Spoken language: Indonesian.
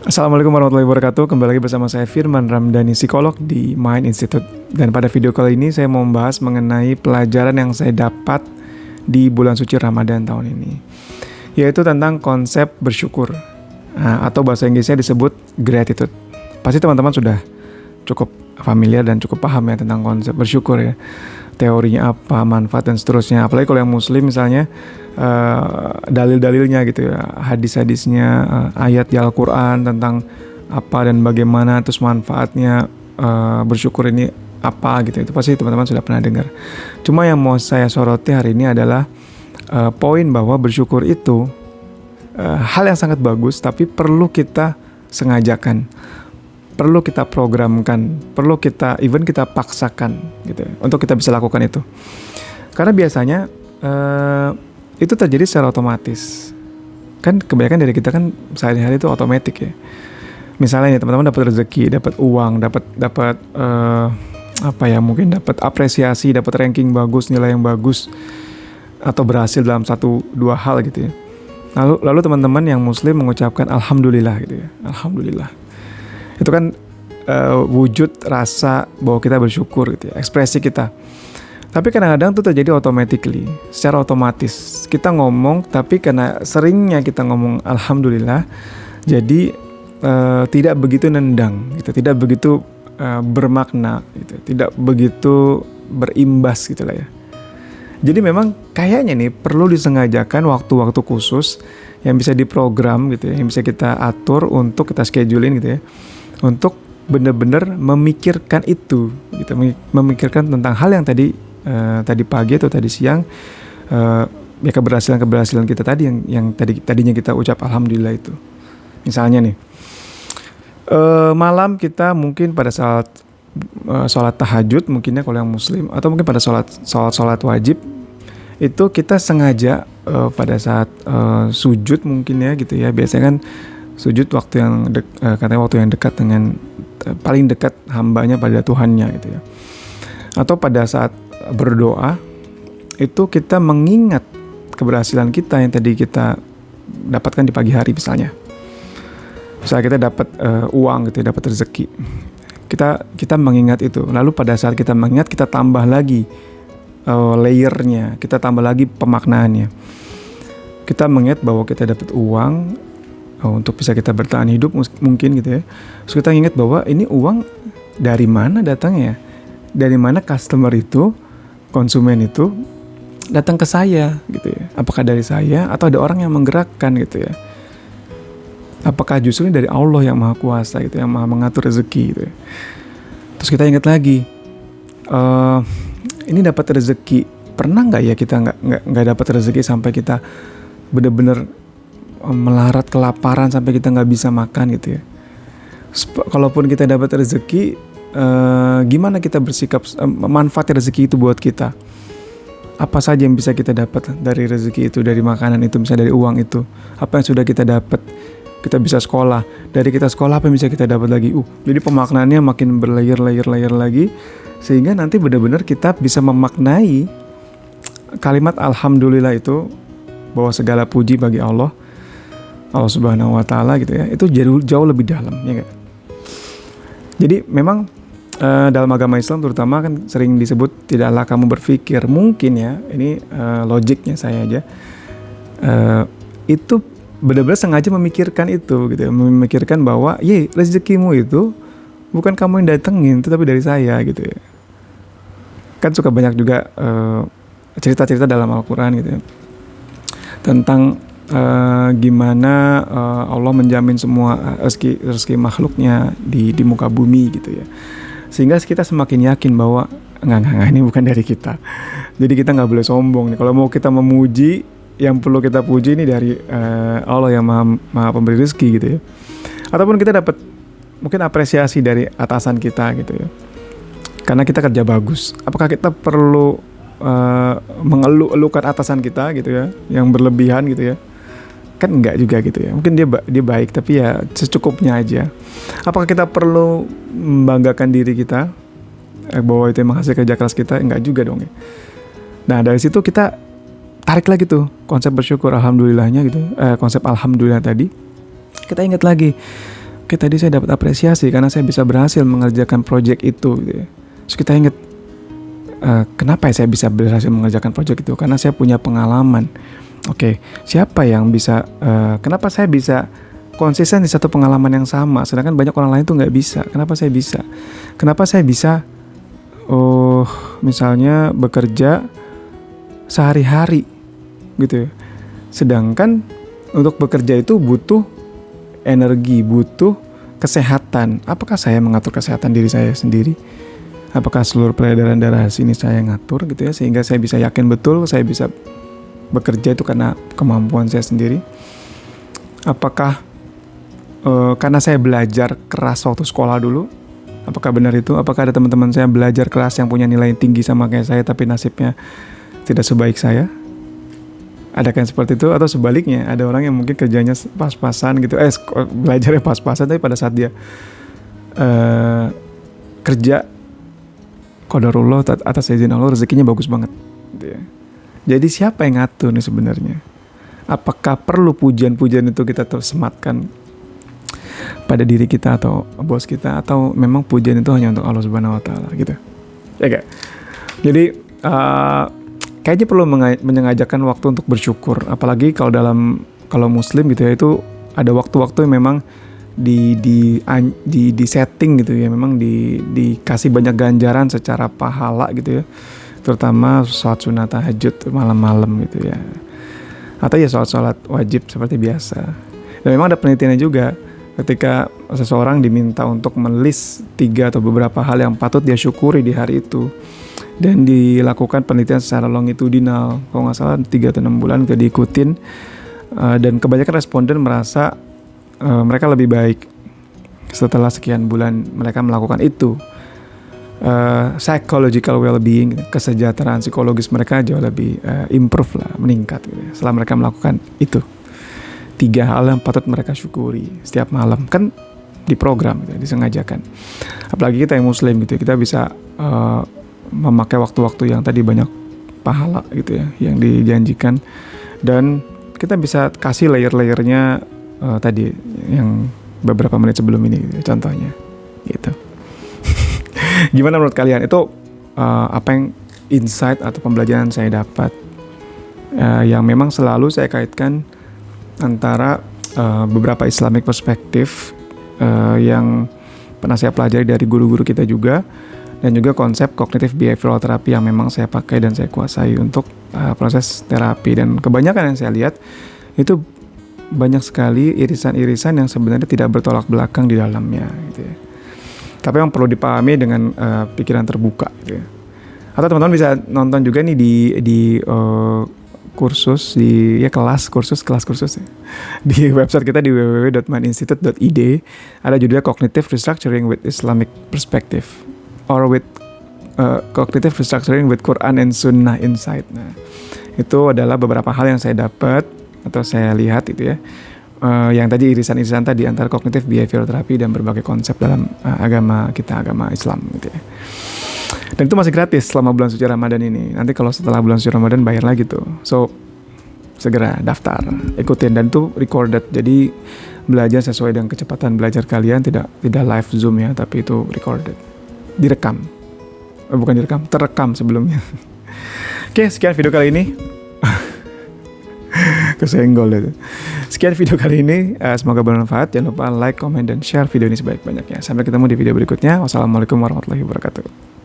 Assalamualaikum warahmatullahi wabarakatuh. Kembali lagi bersama saya Firman Ramdhani, psikolog di Mind Institute. Dan pada video kali ini saya mau membahas mengenai pelajaran yang saya dapat di bulan suci Ramadan tahun ini, yaitu tentang konsep bersyukur, atau bahasa Inggrisnya disebut gratitude. Pasti teman-teman sudah cukup familiar dan cukup paham ya tentang konsep bersyukur ya. Teorinya apa, manfaat dan seterusnya. Apalagi kalau yang muslim misalnya, dalil-dalilnya gitu ya, hadis-hadisnya, ayat di Al-Quran tentang apa dan bagaimana, terus manfaatnya bersyukur ini apa gitu. Itu pasti teman-teman sudah pernah dengar. Cuma yang mau saya soroti hari ini adalah poin bahwa bersyukur itu hal yang sangat bagus, tapi perlu kita sengajakan, perlu kita programkan, perlu kita paksakan gitu ya, untuk kita bisa lakukan itu. Karena biasanya itu terjadi secara otomatis. Kan kebanyakan dari kita kan sehari-hari itu otomatis ya. Misalnya nih teman-teman dapat rezeki, dapat uang, dapat mungkin dapat apresiasi, dapat ranking bagus, nilai yang bagus, atau berhasil dalam 1-2 hal gitu ya. Lalu teman-teman yang muslim mengucapkan alhamdulillah gitu ya. Alhamdulillah. Itu kan wujud rasa bahwa kita bersyukur gitu ya, ekspresi kita. Tapi kadang-kadang itu terjadi automatically, secara otomatis. Kita ngomong, tapi karena seringnya kita ngomong alhamdulillah, jadi tidak begitu nendang gitu, tidak begitu bermakna gitu, tidak begitu berimbas gitu lah ya. Jadi memang kayaknya nih perlu disengajakan waktu-waktu khusus yang bisa diprogram gitu ya, yang bisa kita atur untuk kita schedulein gitu ya, untuk benar-benar memikirkan itu gitu, memikirkan tentang hal yang tadi pagi atau tadi siang, ya keberhasilan kita tadi yang tadinya kita ucap alhamdulillah itu. Misalnya nih, malam kita mungkin pada saat sholat tahajud mungkin ya kalau yang muslim, atau mungkin pada sholat wajib itu kita sengaja pada saat sujud mungkin ya gitu ya. Biasanya kan sujud waktu yang katanya waktu yang dekat dengan paling dekat hambanya pada Tuhannya gitu ya. Atau pada saat berdoa itu kita mengingat keberhasilan kita yang tadi kita dapatkan di pagi hari misalnya. Misalnya kita dapat uang gitu ya, dapat rezeki. Kita mengingat itu. Lalu pada saat kita mengingat, kita tambah lagi layernya, kita tambah lagi pemaknaannya. Kita mengingat bahwa kita dapat uang untuk bisa kita bertahan hidup mungkin gitu ya. Terus kita ingat bahwa ini uang dari mana datangnya? Dari mana customer itu, konsumen itu datang ke saya gitu ya. Apakah dari saya atau ada orang yang menggerakkan gitu ya. Apakah justru ini dari Allah yang Maha Kuasa gitu, yang Maha mengatur rezeki gitu ya. Terus kita ingat lagi, ini dapat rezeki, pernah nggak ya kita nggak dapat rezeki sampai kita benar-benar melarat kelaparan sampai kita nggak bisa makan gitu ya. Kalaupun kita dapat rezeki, gimana kita bersikap, manfaat rezeki itu buat kita? Apa saja yang bisa kita dapat dari rezeki itu, dari makanan itu, misalnya dari uang itu? Apa yang sudah kita dapat? Kita bisa sekolah, dari kita sekolah apa yang bisa kita dapat lagi? Jadi pemaknaannya makin berlayer lagi, sehingga nanti benar-benar kita bisa memaknai kalimat alhamdulillah itu, bahwa segala puji bagi Allah Subhanahu wa taala gitu ya. Itu jauh lebih dalam ya gak? Jadi memang dalam agama Islam terutama kan sering disebut tidaklah kamu berpikir, mungkin ya ini logiknya saya aja, itu benar-benar sengaja memikirkan itu gitu ya, memikirkan bahwa rezekimu itu bukan kamu yang datengin, tetapi dari saya gitu ya. Kan suka banyak juga cerita-cerita dalam Al-Quran gitu ya, tentang gimana Allah menjamin semua rezeki makhluknya di muka bumi gitu ya, sehingga kita semakin yakin bahwa enggak ini bukan dari kita. Jadi kita nggak boleh sombong nih. Kalau mau kita memuji, yang perlu kita puji ini dari Allah yang maha pemberi rezeki gitu ya. Ataupun kita dapat mungkin apresiasi dari atasan kita gitu ya, karena kita kerja bagus. Apakah kita perlu mengeluh-elukan atasan kita gitu ya, yang berlebihan gitu ya? Kan enggak juga gitu ya. Mungkin dia baik, tapi ya secukupnya aja. Apakah kita perlu membanggakan diri kita bahwa itu emang hasil kerja keras kita? Enggak juga dong ya. Nah dari situ kita tarik lagi tuh konsep bersyukur, alhamdulillahnya gitu, konsep alhamdulillah tadi. Kita ingat lagi oke, tadi saya dapat apresiasi karena saya bisa berhasil mengerjakan project itu gitu ya. Terus kita ingat, kenapa ya saya bisa berhasil mengerjakan project itu? Karena saya punya pengalaman. Oke, siapa yang bisa, kenapa saya bisa konsisten di satu pengalaman yang sama, sedangkan banyak orang lain tuh nggak bisa. Kenapa saya bisa? Kenapa saya bisa, misalnya bekerja sehari-hari gitu ya. Sedangkan untuk bekerja itu butuh energi, butuh kesehatan. Apakah saya mengatur kesehatan diri saya sendiri? Apakah seluruh peredaran darah sini saya ngatur gitu ya, sehingga saya bisa yakin betul saya bisa bekerja itu karena kemampuan saya sendiri? Apakah karena saya belajar keras waktu sekolah dulu? Apakah benar itu? Apakah ada teman-teman saya belajar keras yang punya nilai tinggi sama kayak saya tapi nasibnya tidak sebaik saya? Adakah yang seperti itu? Atau sebaliknya, ada orang yang mungkin kerjanya pas-pasan gitu, belajarnya pas-pasan tapi pada saat dia kerja, qadarullah atas izin Allah, rezekinya bagus banget gitu ya. Jadi siapa yang ngatur nih sebenarnya? Apakah perlu pujian-pujian itu kita tersematkan pada diri kita atau bos kita, atau memang pujian itu hanya untuk Allah Subhanahu wa taala gitu. Ya gak? Jadi kayaknya perlu menyengajakan waktu untuk bersyukur, apalagi kalau muslim gitu ya, itu ada waktu-waktu yang memang di setting gitu ya, memang dikasih banyak ganjaran secara pahala gitu ya, terutama sholat sunat tahajud malam-malam gitu ya, atau ya sholat wajib seperti biasa. Dan memang ada penelitiannya juga, ketika seseorang diminta untuk melis 3 atau beberapa hal yang patut dia syukuri di hari itu, dan dilakukan penelitian secara longitudinal, kalau nggak salah 3 atau 6 bulan kita diikutin, dan kebanyakan responden merasa mereka lebih baik setelah sekian bulan mereka melakukan itu. Psychological well-being, kesejahteraan psikologis mereka jauh lebih improve lah, meningkat gitu ya, setelah mereka melakukan itu. 3 hal yang patut mereka syukuri setiap malam, kan diprogram gitu, disengajakan. Apalagi kita yang muslim gitu, kita bisa memakai waktu-waktu yang tadi banyak pahala gitu ya, yang dijanjikan, dan kita bisa kasih layer-layernya tadi yang beberapa menit sebelum ini gitu, contohnya gitu. Gimana menurut kalian? Itu apa yang insight atau pembelajaran saya dapat, yang memang selalu saya kaitkan antara beberapa Islamic perspektif yang pernah saya pelajari dari guru-guru kita juga, dan juga konsep kognitif behavioral therapy yang memang saya pakai dan saya kuasai untuk proses terapi. Dan kebanyakan yang saya lihat itu banyak sekali irisan-irisan yang sebenarnya tidak bertolak belakang di dalamnya gitu ya. Tapi yang perlu dipahami dengan pikiran terbuka gitu ya. Atau teman-teman bisa nonton juga nih di kursus, di kelas kursus ya. Di website kita di www.mindinstitute.id ada judulnya Cognitive Restructuring with Islamic Perspective, or with Cognitive Restructuring with Quran and Sunnah Insight. Nah, itu adalah beberapa hal yang saya dapat atau saya lihat itu ya, yang tadi irisan-irisan tadi antara kognitif behavioral therapy dan berbagai konsep dalam agama kita, agama Islam gitu ya. Dan itu masih gratis selama bulan suci Ramadan ini. Nanti kalau setelah bulan suci Ramadan bayar lagi tuh. So segera daftar, ikutin, dan itu recorded. Jadi belajar sesuai dengan kecepatan belajar kalian, tidak live Zoom ya, tapi itu recorded. Direkam. Bukan direkam, terekam sebelumnya. Oke, sekian video kali ini. Kesenggol itu. Sekian video kali ini, semoga bermanfaat. Jangan lupa like, comment, dan share video ini sebaik-banyaknya. Sampai ketemu di video berikutnya. Wassalamualaikum warahmatullahi wabarakatuh.